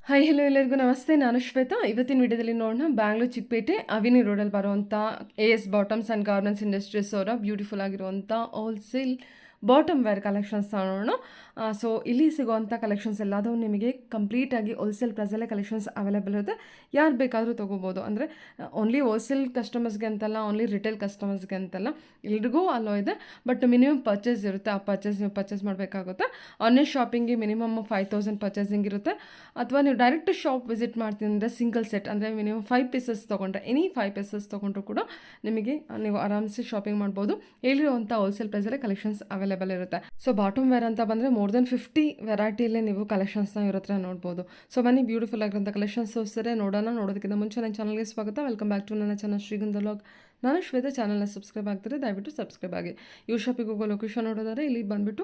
Hi hello ಎಲ್ಲರಿಗೂ ನಮಸ್ತೆ. ನಾನು ಶ್ವೇತಾ. ಇವತ್ತಿನ ವಿಡಿಯೋದಲ್ಲಿ ನೋಡೋಣ ಬ್ಯಾಂಗ್ಳೂರು ಚಿಕ್ಕಪೇಟೆ ಅವಿನಿ ರೋಡಲ್ಲಿ ಬರುವಂಥ AS bottoms and garments industries ಅವರ ಬ್ಯೂಟಿಫುಲ್ ಆಗಿರುವಂಥ ಹೋಲ್ಸೇಲ್ ಬಾಟಮ್ ವೇರ್ ಕಲೆಕ್ಷನ್ಸ್ ನೋಡೋಣ. ಸೊ ಇಲ್ಲಿ ಸಿಗುವಂಥ ಕಲೆಕ್ಷನ್ಸ್ ಎಲ್ಲದೂ ನಿಮಗೆ ಕಂಪ್ಲೀಟಾಗಿ ಹೋಲ್ಸೇಲ್ ಪ್ರೈಸಲ್ಲೇ ಕಲೆಕ್ಷನ್ಸ್ ಅವೈಲೇಬಲ್ ಇರುತ್ತೆ. ಯಾರು ಬೇಕಾದರೂ ತೊಗೋಬೋದು. ಅಂದರೆ ಓನ್ಲಿ ಹೋಲ್ಸೇಲ್ ಕಸ್ಟಮರ್ಸ್ಗೆ ಅಂತಲ್ಲ, ಓನ್ಲಿ ರಿಟೇಲ್ ಕಸ್ಟಮರ್ಸ್ಗೆ ಅಂತಲ್ಲ, ಎಲ್ರಿಗೂ ಅಲೋ ಇದೆ. ಬಟ್ ಮಿನಿಮಮ್ ಪರ್ಚೇಸ್ ಇರುತ್ತೆ. ಆ ಪರ್ಚೇಸ್ ನೀವು ಪರ್ಚೇಸ್ ಮಾಡಬೇಕಾಗುತ್ತೆ. ಆನ್ಲೈನ್ ಶಾಪಿಂಗ್ಗೆ ಮಿನಿಮಮ್ 5000 ಪರ್ಚೇಸಿಂಗ್ ಇರುತ್ತೆ. ಅಥವಾ ನೀವು ಡೈರೆಕ್ಟ್ ಶಾಪ್ ವಿಸಿಟ್ ಮಾಡ್ತೀನಿ ಅಂದರೆ ಸಿಂಗಲ್ ಸೆಟ್ ಅಂದರೆ ಮಿನಿಮಮ್ 5 ಪೀಸಸ್ ತೊಗೊಂಡ್ರೆ, ಎನಿ 5 ಪೀಸಸ್ ತೊಗೊಂಡ್ರು ಕೂಡ ನಿಮಗೆ ನೀವು ಆರಾಮ್ಸೆ ಶಾಪಿಂಗ್ ಮಾಡ್ಬೋದು. ಹೇಳಿರುವಂಥ ಹೋಲ್ಸೇಲ್ ಪ್ರೈಸಲ್ಲೇ ಕಲೆಕ್ಷನ್ಸ್ ಅವೈಲೇಬಲ್ ಇರುತ್ತೆ. ಸೊ ಬಾಟಮ್ ವೇರ್ ಅಂತ ಬಂದರೆ ಮೋರ್ ದೆನ್ 50 ವೆರೈಟಿಯಲ್ಲೇ ನೀವು ಕಲೆಕ್ಷನ್ಸ್ನ ಇರೋ ಹತ್ರ ನೋಡ್ಬೋದು. ಸೊ ಬನ್ನಿ ಬ್ಯೂಟಿಫುಲ್ ಆಗಿರೋಂಥ ಕಲೆಕ್ಷನ್ಸ್ ತೋರಿಸ್ತಾರೆ ನೋಡೋಣ. ನೋಡೋದಕ್ಕಿಂತ ಮುಂಚೆ ನನ್ನ ಚಾನಲ್ಗೆ ಸ್ವಾಗತ. ವೆಲ್ಕಮ್ ಬ್ಯಾಕ್ ಟು ನನ್ನ ಚಾನಲ್ ಶ್ರೀಗಂಧ ವ್ಲಾಗ್. ನಾನು ಶ್ವೇತಾ. ಚಾನಲ್ನ ಸಬ್ಸ್ಕ್ರೈಬ್ ಆಗ್ತಾರೆ, ದಯವಿಟ್ಟು ಸಬ್ಸ್ಕ್ರೈಬ್ ಆಗಿ. ಯು ಶಾಪಿಗೆ ಹೋಗೋ ಲೊಕೇಶನ್ ನೋಡೋದಾದ್ರೆ ಇಲ್ಲಿ ಬಂದುಬಿಟ್ಟು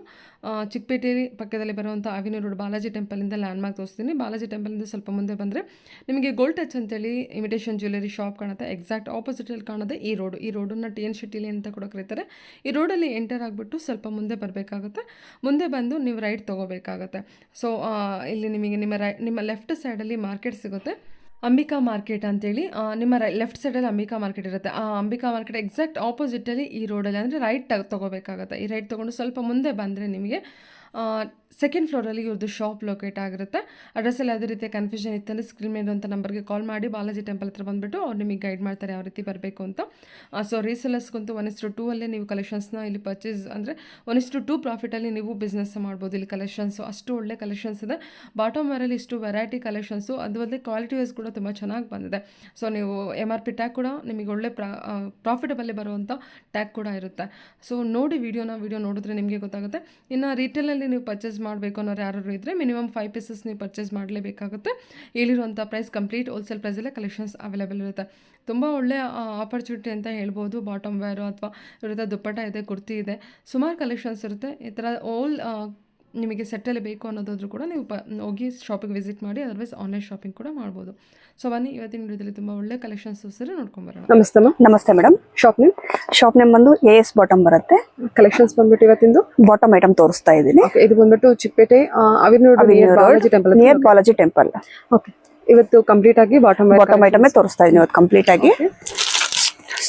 ಚಿಕ್ಕಪೇಟೆ ಪಕ್ಕದಲ್ಲಿ ಬರುವಂಥ ಅವಿನಿ ರೋಡ್ ಬಾಲಾಜಿ ಟೆಂಪಲಿಂದ ಲ್ಯಾಂಡ್ಮಾರ್ಕ್ ತೋರಿಸ್ತೀನಿ. ಬಾಲಾಜಿ ಟೆಂಪಲಿಂದ ಸ್ವಲ್ಪ ಮುಂದೆ ಬಂದರೆ ನಿಮಗೆ ಗೋಲ್ಡ್ ಟಚ್ ಅಂತೇಳಿ ಇಮಿಟೇಷನ್ ಜ್ಯುವೆಲರಿ ಶಾಪ್ ಕಾಣುತ್ತೆ. ಎಕ್ಸಾಕ್ಟ್ ಆಪೋಸಿಟಲ್ಲಿ ಕಾಣೋದೆ ಈ ರೋಡು. ಈ ರೋಡನ್ನು TN ಶೆಟ್ಟಿಲಿ ಅಂತ ಕೂಡ ಕರೀತಾರೆ. ಈ ರೋಡಲ್ಲಿ ಎಂಟರ್ ಆಗಿಬಿಟ್ಟು ಸ್ವಲ್ಪ ಮುಂದೆ ಬರಬೇಕಾಗುತ್ತೆ. ಮುಂದೆ ಬಂದು ನೀವು ರೈಟ್ ತೊಗೋಬೇಕಾಗತ್ತೆ. ಸೊ ಇಲ್ಲಿ ನಿಮಗೆ ನಿಮ್ಮ ಲೆಫ್ಟ್ ಸೈಡಲ್ಲಿ ಮಾರ್ಕೆಟ್ ಸಿಗುತ್ತೆ. ಅಂಬಿಕಾ ಮಾರ್ಕೆಟ್ ಅಂತೇಳಿ ನಿಮ್ಮ ಲೆಫ್ಟ್ ಸೈಡಲ್ಲಿ ಅಂಬಿಕಾ ಮಾರ್ಕೆಟ್ ಇರುತ್ತೆ. ಆ ಅಂಬಿಕಾ ಮಾರ್ಕೆಟ್ ಎಕ್ಸಾಕ್ಟ್ ಆಪೋಸಿಟಲ್ಲಿ ಈ ರೋಡಲ್ಲಿ ಅಂದರೆ ರೈಟ್ ತೊಗೋಬೇಕಾಗತ್ತೆ. ಈ ರೈಟ್ ತೊಗೊಂಡು ಸ್ವಲ್ಪ ಮುಂದೆ ಬಂದರೆ ನಿಮಗೆ ಸೆಕೆಂಡ್ ಫ್ಲೋರಲ್ಲಿ ಇವ್ರದ್ದು ಶಾಪ್ ಲೊಕೇಟ್ ಆಗಿರುತ್ತೆ. ಅಡ್ರೆಸ್ಸಲ್ಲಿ ಯಾವುದೇ ರೀತಿಯ ಕನ್ಫ್ಯೂಷನ್ ಇತ್ತಂದರೆ ಸ್ಕ್ರೀನ್ ಮೇಲೆ ಅಂತ ನಂಬರ್ಗೆ ಕಾಲ್ ಮಾಡಿ ಬಾಲಾಜಿ ಟೆಂಪಲ್ ಹತ್ರ ಬಂದುಬಿಟ್ಟು ಅವ್ರು ನಿಮಗೆ ಗೈಡ್ ಮಾಡ್ತಾರೆ ಯಾವ ರೀತಿ ಬರಬೇಕು ಅಂತ. ಸೊ ರೀಸೆಲರ್ಸ್ಗಂತೂ 1:2 ಅಲ್ಲೇ ನೀವು ಕಲೆಕ್ಷನ್ಸ್ನ ಇಲ್ಲಿ ಪರ್ಚೇಸ್ ಅಂದರೆ 1:2 ಪ್ರಾಫಿಟಲ್ಲಿ ನೀವು ಬಿಸ್ನೆಸ್ ಮಾಡ್ಬೋದು. ಇಲ್ಲಿ ಕಲೆಕ್ಷನ್ಸು ಅಷ್ಟು ಒಳ್ಳೆ ಕಲೆಕ್ಷನ್ಸ್ ಇದೆ. ಬಾಟಮ್ ವೇರಲ್ಲಿ ಇಷ್ಟು ವೆರೈಟಿ ಕಲೆಕ್ಷನ್ಸು, ಅದು ಅಲ್ಲದೆ ಕ್ವಾಲಿಟಿ ವೈಸ್ ಕೂಡ ತುಂಬ ಚೆನ್ನಾಗಿ ಬಂದಿದೆ. ಸೊ ನೀವು MRP ಟ್ಯಾಗ್ ಕೂಡ ನಿಮಗೆ ಒಳ್ಳೆ ಪ್ರಾಫಿಟಬಲ್ಲೇ ಬರುವಂಥ ಟ್ಯಾಗ್ ಕೂಡ ಇರುತ್ತೆ. ಸೊ ನೋಡಿ ವಿಡಿಯೋ ನೋಡಿದ್ರೆ ನಿಮಗೆ ಗೊತ್ತಾಗುತ್ತೆ. ಇನ್ನು ರೀಟೇಲಲ್ಲಿ ನೀವು ಪರ್ಚೇಸ್ ಮಾಡಬೇಕು ಅನ್ನೋರು ಯಾರು ಇದ್ದರೆ ಮಿನಿಮಮ್ 5 ಪೀಸಸ್ ನೀವು ಪರ್ಚೇಸ್ ಮಾಡಲೇಬೇಕಾಗುತ್ತೆ. ಹೇಳಿರುವಂಥ ಪ್ರೈಸ್ ಕಂಪ್ಲೀಟ್ ಹೋಲ್ಸೇಲ್ ಪ್ರೈಸಲ್ಲೇ ಕಲೆಕ್ಷನ್ಸ್ ಅವೈಲೇಬಲ್ ಇರುತ್ತೆ. ತುಂಬ ಒಳ್ಳೆಯ ಆಪರ್ಚುನಿಟಿ ಅಂತ ಹೇಳ್ಬೋದು. ಬಾಟಮ್ ವೇರು ಅಥವಾ ಇರುತ್ತೆ, ದುಪ್ಪಟ್ಟ ಇದೆ, ಕುರ್ತಿ ಇದೆ, ಸುಮಾರು ಕಲೆಕ್ಷನ್ಸ್ ಇರುತ್ತೆ. ಈ ಥರ ನಿಮಗೆ ಸೆಟ್ಟಲ್ಲಿ ಬೇಕು ಅನ್ನೋದಾದರೂ ಕೂಡ ನೀವು ಹೋಗಿ ಶಾಪಿಗೆ ವಿಸಿಟ್ ಮಾಡಿ, ಅದರ್ವೈಸ್ ಆನ್ಲೈನ್ ಶಾಪಿಂಗ್ ಕೂಡ ಮಾಡ್ಬೋದು. ಸೊ ಬನ್ನಿ ಇವತ್ತಿನ ವಿಡಿಯೋದಲ್ಲಿ ತುಂಬ ಒಳ್ಳೆ ಕಲೆಕ್ಷನ್ಸ್ ಸರಿ ನೋಡ್ಕೊಂಬರೋಣ. ನಮಸ್ತೆ ಮ್ಯಾಮ್. ನಮಸ್ತೆ ಮೇಡಮ್. ಶಾಪ್ ನೇಮ್ ಬಂದು AS ಬಾಟಮ್ ಬರುತ್ತೆ. ಕಲೆಕ್ಷನ್ಸ್ ಬಂದ್ಬಿಟ್ಟು ಇವತ್ತಿಂದು ಬಾಟಮ್ ಐಟಮ್ ತೋರಿಸ್ತಾ ಇದ್ದೀನಿ. ಇದು ಬಂದ್ಬಿಟ್ಟು Chickpet near Balaji temple. Okay, ಇವತ್ತು ಕಂಪ್ಲೀಟ್ ಆಗಿ ಬಾಟಮ್ ಐಟಮ್ ತೋರಿಸ್ತಾ ಇದ್ದೀನಿ. ಇವತ್ತು ಕಂಪ್ಲೀಟ್ ಆಗಿ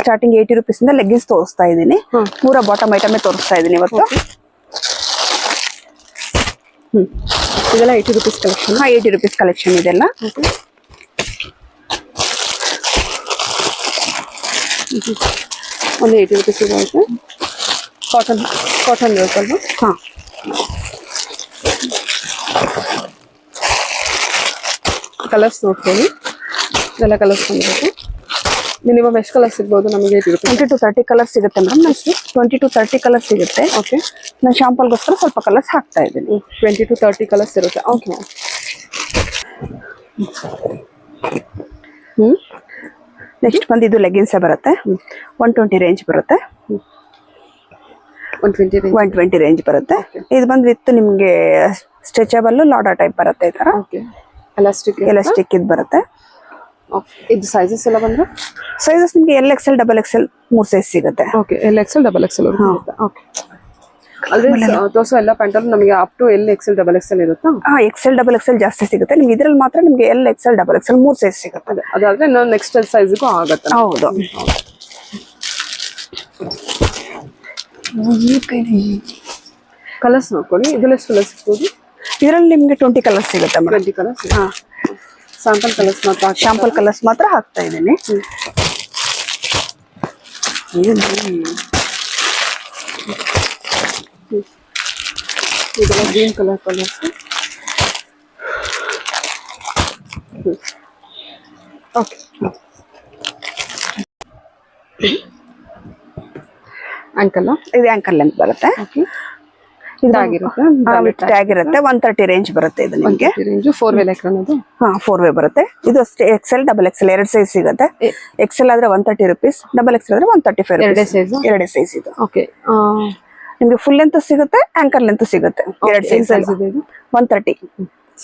ಸ್ಟಾರ್ಟಿಂಗ್ 80 ರೂಪೀಸ್ ಇಂದ ಲೆಗ್ಗಿನ್ಸ್ ತೋರಿಸ್ತಾ ಇದ್ದೀನಿ. ಪೂರ ಬಾಟಮ್ ಐಟಮ್ ತೋರಿಸ್ತಾ ಇದ್ದೀನಿ ಇವತ್ತು. ಇದೆಲ್ಲ 80 ರೂಪೀಸ್ ಕಲೆಕ್ಷನ್. 80 ರೂಪೀಸ್ ಕಲೆಕ್ಷನ್ ಇದೆಲ್ಲ. ಒಂದು 80 ರೂಪೀಸ್ ಇದೆ. ಕಾಟನ್ ಇರುತ್ತಲ್ವ? ಹಾಂ, ಕಲರ್ಸ್ ನೋಡ್ಕೊಳ್ಳಿ. ಎಲ್ಲ ಕಲರ್ಸ್ ಬಂದಿರುತ್ತೆ. ಮಿನಿಮಮ್ ಎಷ್ಟು ಕಲರ್ ಸಿಗ್ಬೋದು ನಮಗೆ? 20 to 30 ಕಲರ್ಸ್ ಸಿಗುತ್ತೆ ಮೇಡಮ್. ನೆಕ್ಸ್ಟ್ 20 to 30 ಕಲರ್ಸ್ ಸಿಗುತ್ತೆ. ಓಕೆ, ನಾನು ಶಾಂಪಲ್ಗೋಸ್ಕರ ಸ್ವಲ್ಪ ಕಲರ್ಸ್ ಹಾಕ್ತಾ ಇದ್ದೀನಿ. 20 to 30 ಕಲರ್ಸ್ ಇರುತ್ತೆ. ಓಕೆ. ನೆಕ್ಸ್ಟ್ ಬಂದು ಇದು ಲೆಗ್ಗಿನ್ಸ್ ಬರುತ್ತೆ. 120 ರೇಂಜ್ ಬರುತ್ತೆ. 120 ರೇಂಜ್ ಬರುತ್ತೆ. ಇದು ಬಂದು ವಿತ್ ನಿಮಗೆ ಸ್ಟ್ರೆಚಬಲ್ ಲಾಡಾ ಟೈಪ್ ಬರುತ್ತೆ. ಈ ತರ ಎಲಾಸ್ಟಿಕ್ ಇದು ಬರುತ್ತೆ. ಇದು ಸೈಜಸ್ ಎಲ್ಲ ಬಂದ್ರೆ ಸೈಜಸ್ ನಿಮಗೆ LXL, XXL 3 ಸೈಜ್ ಸಿಗುತ್ತೆ. ಓಕೆ, LXL, XXL ಇರುತ್ತೆ. ಓಕೆ, ಅಂದ್ರೆ ತೋರ್ಸೋ ಎಲ್ಲ ಪ್ಯಾಂಟಲ್ಲೂ ನಮಗೆ ಅಪ್ ಟು LXL, XXL ಇರುತ್ತಾ? XL, XXL ಜಾಸ್ತಿ ಸಿಗುತ್ತೆ. ನಿಮ್ಗೆ ಇದ್ರಲ್ಲಿ ಮಾತ್ರ ನಿಮಗೆ LXL, XXL 3 ಸೈಜ್ ಸಿಗುತ್ತೆ. ಅದಾದ್ರೆ ನಾನು ನೆಕ್ಸ್ಟ್ ಸೈಜ್ಗೂ ಆಗುತ್ತೆ. ಹೌದು. ಕಲರ್ಸ್ ನೋಡ್ಕೊಳ್ಳಿ. ಇದೆಲ್ಲ ಎಷ್ಟು ಕಲರ್ಸ್ ಸಿಗ್ಬೋದು? ಇದರಲ್ಲಿ ನಿಮ್ಗೆ 20 ಕಲರ್ಸ್ ಸಿಗುತ್ತೆ. 20 ಕಲರ್ಸ್. ಸ್ಯಾಂಪಲ್ ಕಲರ್ಸ್ ಮಾತ್ರ, ಶಾಂಪಲ್ ಕಲರ್ಸ್ ಮಾತ್ರ ಹಾಕ್ತಾ ಇದ್ದೀನಿ. ಇದೆಲ್ಲ green colour colours. Okay, ankle. ಇದು ಆಂಕಲ್ ಲೆಂತ್ ಬರುತ್ತೆ. ಓಕೆ, ಟ್ಯಾಗ್ ಇರುತ್ತೆ. 130 ರೇಂಜ್ ಬರುತ್ತೆ. ಇದು ನಿಮಗೆ 4 ವೇ ಲೆಕ್ಕ ಅನ್ನೋದು. 4 ವೇ ಬರುತ್ತೆ. ಇದು ಅಷ್ಟೇ XL, XXL 2 ಸೈಜ್ ಸಿಗುತ್ತೆ. XL ಆದ್ರೆ 130 ರೂಪೀಸ್, XXL ಆದ್ರೆ 135 ರೂಪೀಸ್. ಎರಡೇ ಸೈಜ್ ಇದು. ಓಕೆ, ನಿಮಗೆ ಫುಲ್ ಲೆಂತ್ ಸಿಗುತ್ತೆ, ಆಂಕರ್ ಲೆಂತ್ ಸಿಗುತ್ತೆ. 2 ಸೈಜ್ ಇದೆ. 130.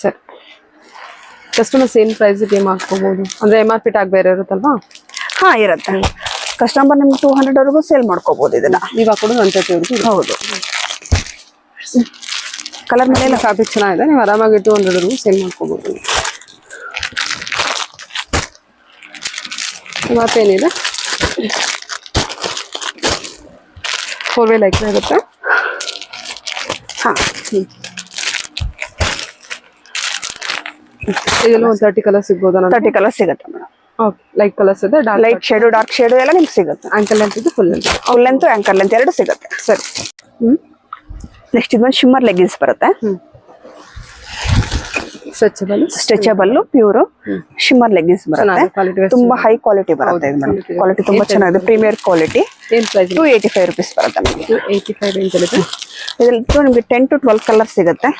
ಸರಿ, ಕಸ್ಟಮರ್ ಸೇಮ್ ಪ್ರೈಸ್ಗೆ ಮಾಡ್ಕೋಬಹುದು. ಅಂದ್ರೆ MRP ಟ್ಯಾಗ್ ಬೇರೆ ಇರುತ್ತಲ್ವಾ? ಹಾ, ಇರುತ್ತೆ. ಕಸ್ಟಮರ್ ನಿಮ್ಗೆ 200 ವರೆಗೂ ಸೇಲ್ ಮಾಡ್ಕೋಬಹುದು. ಇದನ್ನ ನೀವು ಹಾಕೋದು 130 ವರೆಗೂ. ಹೌದು. ಕಲರ್ ಮೇಲೆ ಫ್ಯಾಬ್ರಿಕ್ ಚೆನ್ನಾಗಿದೆ. ನೀವು ಆರಾಮಾಗಿ 200 ವರೆಗೂ ಸೇಲ್ ಮಾಡ್ಕೋಬಹುದು. ಮತ್ತೇನಿದೆ 4-way ಲೈಕ್ ಇರುತ್ತೆ. ಹಾಂ ಇದೆಲ್ಲ ಒಂದು 30 ಕಲರ್ ಸಿಗ್ಬೋದಾ? 30 ಕಲರ್ ಸಿಗುತ್ತೆ ಮೇಡಮ್. ಓಕೆ, ಲೈಟ್ ಕಲರ್ಸ್ ಇದೆ, ಲೈಟ್ ಶೇಡು ಡಾರ್ಕ್ ಶೇಡು ಎಲ್ಲ ನಿಮ್ಗೆ ಸಿಗುತ್ತೆ. ಆಂಕಲ್ ಲೆಂತ್ ಇದು full length. Full length ankle length ಎರಡು ಸಿಗುತ್ತೆ. ಸರಿ. ನೆಕ್ಸ್ಟ್ ಇದೊಂದು ಶಿಮ್ಮರ್ ಲೆಗ್ಗಿನ್ಸ್ ಬರುತ್ತೆ. ಸ್ಟ್ರೆಚಬಲ್ ಪ್ಯೂರ್ ಶಿಮ್ಮರ್ ಲೆಗ್ಗಿನ್ಸ್ ಬರುತ್ತೆ. ತುಂಬಾ ಹೈ ಕ್ವಾಲಿಟಿ ಬರುತ್ತೆ ಇದು ಮೇಡಮ್. ಕ್ವಾಲಿಟಿ ತುಂಬಾ ಚೆನ್ನಾಗಿದೆ, ಪ್ರೀಮಿಯರ್ ಕ್ವಾಲಿಟಿ. ಏನ್ ಪ್ರೈಸ್? 285 rupees ಬರುತ್ತೆ ನಮಗೆ. 285 ರೇಂಜ್ ಅಲ್ಲಿ ಇದೆ. ಇದರಲ್ಲಿ ನಿಮಗೆ 10 to 12 ಕಲರ್ ಸಿಗುತ್ತೆ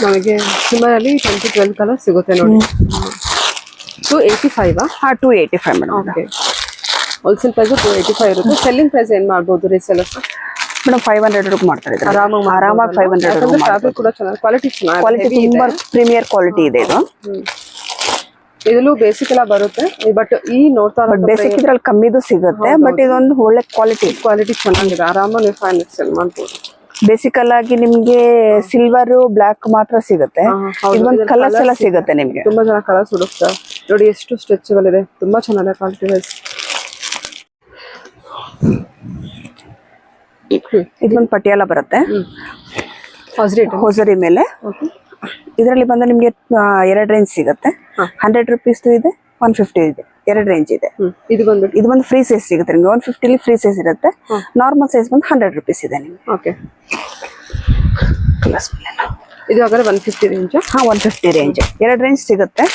ನಮಗೆ. ಶಿಮ್ಮರ್ ಅಲ್ಲಿ 10 to 12 ಕಲರ್ ಸಿಗುತ್ತೆ ನೋಡಿ. 285 ಹಾ 285 ಮೇಡಮ್. ಓಕೆ, ಹೋಲ್ಸೇಲ್ ಪ್ರೈಸ್ 285 ಇರುತ್ತೆ. ಸೆಲ್ಲಿಂಗ್ ಪ್ರೈಸ್ ಏನ್ ಮಾಡ್ಬೋದು ರೀಸೇಲರ್ಸ್? ಮೇಡಮ್ 500 ರೂಪಾಯಿ ಮಾಡ್ತಾರೆ ಇದು. ಆರಾಮಾಗಿ 500 ರೂಪಾಯಿ. ಫ್ಯಾಬ್ರಿಕ್ ಕೂಡ ಚೆನ್ನಾಗಿ, ಕ್ವಾಲಿಟಿ ಚೆನ್ನಾಗಿ, ಕ್ವಾಲಿಟಿ ತುಂಬಾ ಪ್ರೀಮಿಯರ್ ಕ್ವಾಲಿಟಿ ಇದೆ ಇದು. ಇದರಲ್ಲೂ ಬೇಸಿಕ್ ಎಲ್ಲ ಬರುತ್ತೆ, ಬಟ್ ಈ ನೋಡ್ತಾ ಬೇಸಿಕ್ ಇದ್ರಲ್ಲಿ ಕಮ್ಮಿದು ಸಿಗುತ್ತೆ, ಬಟ್ ಇದೊಂದು ಒಳ್ಳೆ ಕ್ವಾಲಿಟಿ ಚೆನ್ನಾಗಿದೆ. ಆರಾಮಾಗಿ ನೀವು 500 ಸೆಲ್ ಮಾಡ್ಬೋದು. ಬೇಸಿಕಲ್ ಆಗಿ ನಿಮ್ಗೆ ಸಿಲ್ವರ್ ಬ್ಲಾಕ್ ಮಾತ್ರ ಸಿಗುತ್ತೆ. ಇದೊಂದು ಕಲರ್ಸ್ ಎಲ್ಲ ಸಿಗುತ್ತೆ ನಿಮ್ಗೆ. ತುಂಬಾ ಚೆನ್ನಾಗಿ ಕಲರ್ಸ್ ಹುಡುಕ್ತಾ ನೋಡಿ. ಎಷ್ಟು ಸ್ಟ್ರೆಚಬಲ್ ಇದೆ, ತುಂಬಾ ಚೆನ್ನಾಗಿದೆ ಕ್ವಾಲಿಟಿ ವೈಸ್. ಇದೊಂದು ಪಟಿಯಾಲ ಬರುತ್ತೆ ಹೋಸರಿ ಮೇಲೆ. ಇದರಲ್ಲಿ ಬಂದು ನಿಮ್ಗೆ 2 ರೇಂಜ್ ಸಿಗುತ್ತೆ. 100 rupees ಇದೆ, 150 ಇದೆ, 2 ರೇಂಜ್ ಇದೆ. ಇದು ಬಂದು ಫ್ರೀ ಸೈಜ್ ಸಿಗುತ್ತೆ ನಿಮ್ಗೆ. 150 ಫ್ರೀ ಸೈಜ್ ಇರುತ್ತೆ. ನಾರ್ಮಲ್ ಸೈಜ್ ಬಂದು 100 rupees ಇದೆ ನಿಮ್ಗೆ. ಓಕೆ, ಇದು ಹಾಗಾದ್ರೆ 150 ರೇಂಜ್. ಹಾ 150 ರೇಂಜ್, 2 ರೇಂಜ್ ಸಿಗುತ್ತೆ.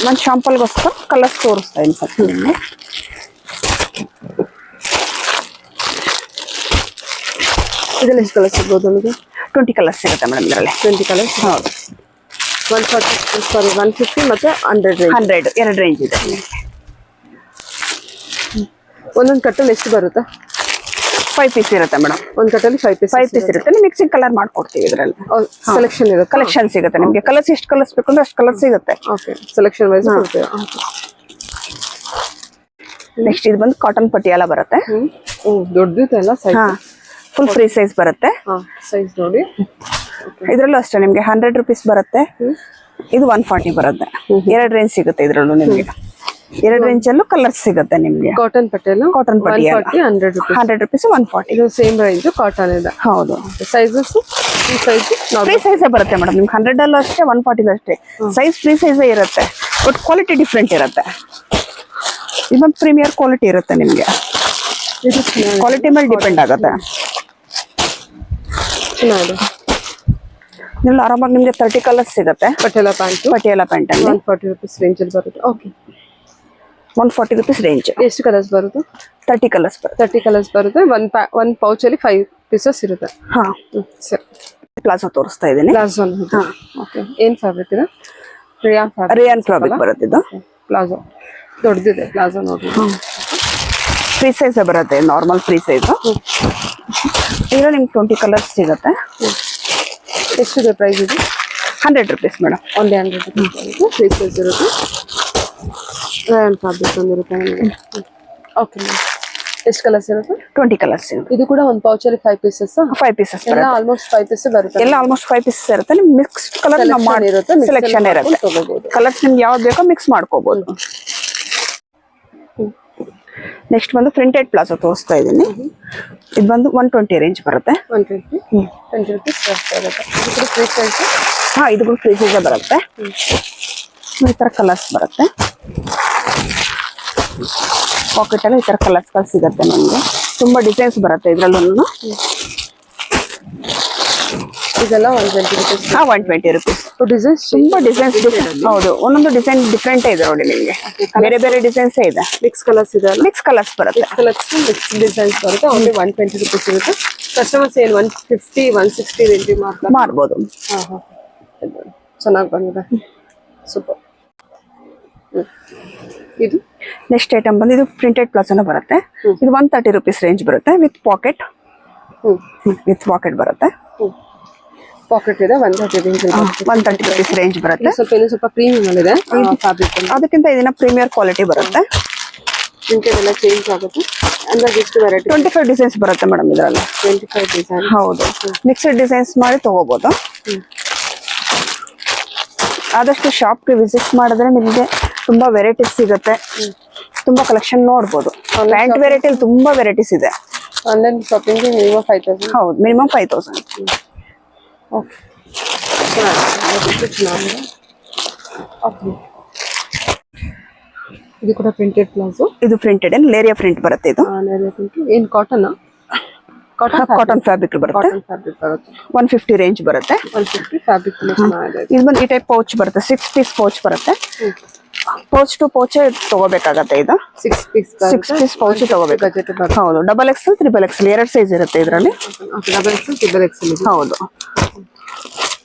ಒಂದು ಶಾಂಪಲ್ಗೋಸ್ಕರ ಕಲರ್ಸ್ ತೋರಿಸ್ತಾ ಇದ್ದೀನಿ ಸರ್ ನಿಮಗೆ. ಇದರಲ್ಲಿ ಎಷ್ಟು ಕಲರ್ ಸಿಗ್ಬೋದು ನಮಗೆ? 20 ಕಲರ್ಸ್ ಸಿಗುತ್ತೆ ಮೇಡಮ್ ಇದರಲ್ಲಿ. 20 ಕಲರ್ಸ್. ಹೌದು. 150 ಮತ್ತೆ 100 2 ರೇಂಜ್ ಇದೆ. ಒಂದೊಂದು ಕಟ್ಟಲ್ಲಿ ಎಷ್ಟು ಬರುತ್ತೆ? 5 ಪೀಸ್ ಇರುತ್ತೆ ಮೇಡಮ್. ಒಂದು ಕಟ್ಟಲ್ಲಿ 5 ಪೀಸ್ ಇರುತ್ತೆ. ಮಿಕ್ಸಿಂಗ್ ಕಲರ್ ಮಾಡ್ಕೊಡ್ತೀವಿ ಇದರಲ್ಲಿ. ಸೆಲೆಕ್ಷನ್ ಇರುತ್ತೆ, ಕಲೆಕ್ಷನ್ ಸಿಗುತ್ತೆ ನಿಮಗೆ. ಕಲರ್ಸ್ ಎಷ್ಟು ಕಲರ್ಸ್ ಬೇಕು ಅಂದ್ರೆ ಅಷ್ಟು ಕಲರ್ ಸಿಗುತ್ತೆ. ಓಕೆ, ಸೆಲೆಕ್ಷನ್ ವೈಸ್ ಕೊಡ್ತೀವಿ. ನೆಕ್ಸ್ಟ್ ಇದು ಬಂದು ಕಾಟನ್ ಪಟಿಯಾಲ ಬರುತ್ತೆ. ದೊಡ್ಡದು ಎಲ್ಲ ಸೈಜ್. ಫುಲ್ ಫ್ರೀ ಸೈಜ್ ಬರುತ್ತೆ. ಸೈಜ್ ನೋಡಿ. ಇದ್ರಲ್ಲೂ ಅಷ್ಟೇ ನಿಮ್ಗೆ 100 rupees ಬರುತ್ತೆ. ಇದು 140 ಬರುತ್ತೆ. 2 ರೇಂಜ್ ಸಿಗುತ್ತೆ ಇದ್ರಲ್ಲೂ ನಿಮ್ಗೆ. 2 ರೇಂಜ್ ಅಲ್ಲೂ ಕಲರ್ಸ್ ಸಿಗುತ್ತೆ ನಿಮ್ಗೆ. Cotton Patiala 100 rupees. 100 rupees 140. ಇದು ಸೇಮ್ ರೇಂಜ್ ಕಾಟನ್ ಇದೆ. ಹೌದು. ಸೈಜಸ್ ಫ್ರೀ ಸೈಜ್ ಬರುತ್ತೆ ಮೇಡಮ್ ನಿಮ್ಗೆ. 100 ಅಲ್ಲೂ ಅಷ್ಟೇ, 140 ಅಷ್ಟೇ. ಸೈಜ್ ಫ್ರೀ ಸೈಜ್ ಇರುತ್ತೆ, ಬಟ್ ಕ್ವಾಲಿಟಿ ಡಿಫ್ರೆಂಟ್ ಇರುತ್ತೆ. ಇದೊಂದು ಪ್ರೀಮಿಯರ್ ಕ್ವಾಲಿಟಿ ಇರುತ್ತೆ ನಿಮ್ಗೆ. ಕ್ವಾಲಿಟಿ ಮೇಲೆ ಡಿಪೆಂಡ್ ಆಗುತ್ತೆ. ಚೆನ್ನಾಗಿದೆ. ಇದ್ರಲ್ಲಿ ಆರಾಮಾಗಿ ನಿಮ್ಗೆ 30 ಕಲರ್ಸ್ ಸಿಗುತ್ತೆ. ಪಟಿಯಾಲ ಪ್ಯಾಂಟ್ ಅಲ್ಲಿ 140 rupees ರೇಂಜ್ ಅಲ್ಲಿ ಬರುತ್ತೆ. Okay, 140 rupees range. ಎಷ್ಟು ಕಲರ್ಸ್ ಬರುತ್ತೆ? 30 ಕಲರ್ಸ್ ಬರುತ್ತೆ. 30 ಕಲರ್ಸ್ ಬರುತ್ತೆ. ಒಂದು ಪೌಚ್ ಅಲ್ಲಿ 5 ಪೀಸಸ್ ಇರುತ್ತೆ. ಹಾ ಸರಿ. ಪ್ಲಾಜೋ ತೋರಿಸ್ತಾ ಇದ್ದೀನಿ. ಪ್ಲಾಜೋ. ಓಕೆ, ಏನ್ ಫ್ಯಾಬ್ರಿಕ್ ಇದೆ? ರಿಯಾನ್ ಫ್ಯಾಬ್ರಿಕ್ ಬರುತ್ತೆ ಇದು. ಪ್ಲಾಜೋ ದೊಡ್ಡದಿದೆ. ಪ್ಲಾಜೋ ನೋಡಿ. ಫ್ರೀ ಸೈಜ್ ಬರುತ್ತೆ, ನಾರ್ಮಲ್ ಫ್ರೀ ಸೈಜ್. ಈಗ ನಿಮ್ಗೆ 20 ಕಲರ್ಸ್ ಸಿಗುತ್ತೆ. ಎಷ್ಟಿದೆ ಪ್ರೈಸ್? ಇದು 100 rupees madam. Only 100 rupees. Free size ಇರುತ್ತೆ. ರಿಯಾನ್ ಫ್ಯಾಬ್ರಿಕ್ ಬಂದಿರುತ್ತೆ ನಿಮಗೆ. ಓಕೆ, ಎಷ್ಟು ಕಲರ್ಸ್ ಇರುತ್ತೆ? 20 ಕಲರ್ಸ್ ಸಿಗುತ್ತೆ. ಇದು ಕೂಡ ಒಂದು ಪೌಚ್ ಅಲ್ಲಿ 5 ಪೀಸಸ್. 5 ಪೀಸಸ್ ಎಲ್ಲ ಆಲ್ಮೋಸ್ಟ್ 5 ಪೀಸ್ ಬರುತ್ತೆ. ಎಲ್ಲ ಆಲ್ಮೋಸ್ಟ್ 5 ಪೀಸಸ್ ಇರುತ್ತೆ. ನಿಮ್ಗೆ ಮಿಕ್ಸ್ಡ್ ಕಲರ್ ಇರುತ್ತೆ, ಸೆಲೆಕ್ಷನ್ ಇರುತ್ತೆ. ಕಲರ್ಸ್ ನಿಮ್ಗೆ ಯಾವ್ದು ಬೇಕೋ ಮಿಕ್ಸ್ ಮಾಡ್ಕೋಬಹುದು. ನೆಕ್ಸ್ಟ್ ಬಂದು ಪ್ರಿಂಟೆಡ್ ಪ್ಲಾಜೋ ತೋರಿಸ್ತಾ ಇದ್ದೀನಿ. ಇದು ಬಂದು 120 ರೇಂಜ್ ಬರುತ್ತೆ. 120 rupees ಬರುತ್ತೆ. ಇದು ಫ್ರೀ ಸೈಜ್. ಹಾ, ಇದು ಕೂಡ ಫ್ರೀ ಸೈಜ್ ಬರುತ್ತೆ. ಈ ತರ ಕಲರ್ಸ್ ಬರುತ್ತೆ. ಪಾಕೆಟ್ ಅಲ್ಲಿ ಈ ತರ ಕಲರ್ಸ್ ಸಿಗುತ್ತೆ ನಿಮಗೆ. ತುಂಬಾ ಡಿಸೈನ್ಸ್ ಬರುತ್ತೆ ಇದ್ರಲ್ಲೂ. ಇದೆಲ್ಲ 120 rupees. ಹಾ 120 rupees. ಡಿಸೈನ್ಸ್ ತುಂಬಾ ಡಿಸೈನ್ಸ್. ಹೌದು, ಒಂದೊಂದು ಡಿಸೈನ್ ಡಿಫ್ರೆಂಟ್ ಇದೆ ನೋಡಿ ನಿಮಗೆ. ಬೇರೆ ಡಿಸೈನ್ಸ್ ಇದೆ. ಮಿಕ್ಸ್ ಕಲರ್ಸ್ ಇದೆ. ಮಿಕ್ಸ್ ಕಲರ್ಸ್ ಬರುತ್ತೆ. ಮಿಕ್ಸ್ ಡಿಸೈನ್ಸ್ ಬರುತ್ತೆ. ಓನ್ಲಿ 120 rupees ಇರುತ್ತೆ. ಕಸ್ಟಮರ್ಸ್ ಏನು 150 160 ರೇಂಜ್ ಮಾಡ್ಬೋದು. ಚೆನ್ನಾಗಿ ಬಂದಿದೆ. ಸೂಪರ್. ಇದು ನೆಕ್ಸ್ಟ್ ಐಟಮ್ ಬಂದು ಇದು ಪ್ರಿಂಟೆಡ್ ಪ್ಲಾಜೋನ ಬರುತ್ತೆ. ಇದು 130 rupees ರೇಂಜ್ ಬರುತ್ತೆ. ವಿತ್ ಪಾಕೆಟ್ ಬರುತ್ತೆ. ಪಾಕೆಟ್ ಇದೆ. 130 rupees ರೇಂಜ್ ಬರುತ್ತೆ. ಸ್ವಲ್ಪ ಪ್ರೀಮಿಯಂ ಇದೆ ಫ್ಯಾಬ್ರಿಕ್. ಅದಕ್ಕಿಂತ ಇದನ್ನ ಪ್ರೀಮಿಯರ್ ಕ್ವಾಲಿಟಿ ಬರುತ್ತೆ. ಪ್ರಿಂಟೆಡ್ ಎಲ್ಲ ಚೇಂಜ್ ಆಗುತ್ತೆ. ಅಂದ್ರೆ ಎಷ್ಟು ವೆರೈಟಿ? 25 ಡಿಸೈನ್ಸ್ ಬರುತ್ತೆ ಮೇಡಮ್ ಇದರಲ್ಲಿ. 25 ಡಿಸೈನ್. ಹೌದು, ಮಿಕ್ಸ್ಡ್ ಡಿಸೈನ್ಸ್ ಮಾಡಿ ತಗೋಬಹುದು. ಆದಷ್ಟು ಶಾಪ್ಗೆ ವಿಸಿಟ್ ಮಾಡಿದ್ರೆ ನಿಮಗೆ ತುಂಬಾ ವೆರೈಟೀಸ್ ಸಿಗುತ್ತೆ, ತುಂಬಾ ಕಲೆಕ್ಷನ್ ನೋಡ್ಬೋದು. ಪ್ಯಾಂಟ್ ವೆರೈಟಿಲಿ ತುಂಬಾ ವೆರೈಟೀಸ್ ಇದೆ. Online shopping minimum 5000. ಹೌದು, ಮಿನಿಮಮ್ 5000. ಓಕೆ, ಚೆನ್ನಾಗಿದೆ. ಓಕೆ, ಇದು ಕೂಡ ಪ್ರಿಂಟೆಡ್ ಪ್ಲಾಜೋ. ಇದು ಪ್ರಿಂಟೆಡ್ ಲೇರಿಯಾ ಪ್ರಿಂಟ್ ಬರುತ್ತೆ. ಇದು ಏನ್ ಕಾಟನ್? ಕಾಟನ್ ಫ್ಯಾಬ್ರಿಕ್ ಬರುತ್ತೆ. ಕಾಟನ್ ಫ್ಯಾಬ್ರಿಕ್ ಬರುತ್ತೆ. 150 ರೇಂಜ್ ಬರುತ್ತೆ. 150 ಫ್ಯಾಬ್ರಿಕ್ ಚೆನ್ನಾಗಿದೆ. ಇದು ಬಂದು ಈ ಟೈಪ್ ಪೌಚ್ ಬರುತ್ತೆ. 6 ಪೀಸ್ ಪೌಚ್ ಬರುತ್ತೆ. ಪೌಚ್ ಟು ಪೌಚ್ ತಗೋಬೇಕಾಗತ್ತೆ. ಇದು 6 ಪೀಸ್ ಪೌಚ್ ತಗೋಬೇಕು. ಬಜೆಟ್ ಬರುತ್ತೆ. ಹೌದು, XXL, XXL 2 ಸೈಜ್ ಇರುತ್ತೆ ಇದರಲ್ಲಿ. ಡಬಲ್ ಎಕ್ಸೆಲ್ ಇದೆ. ಹೌದು,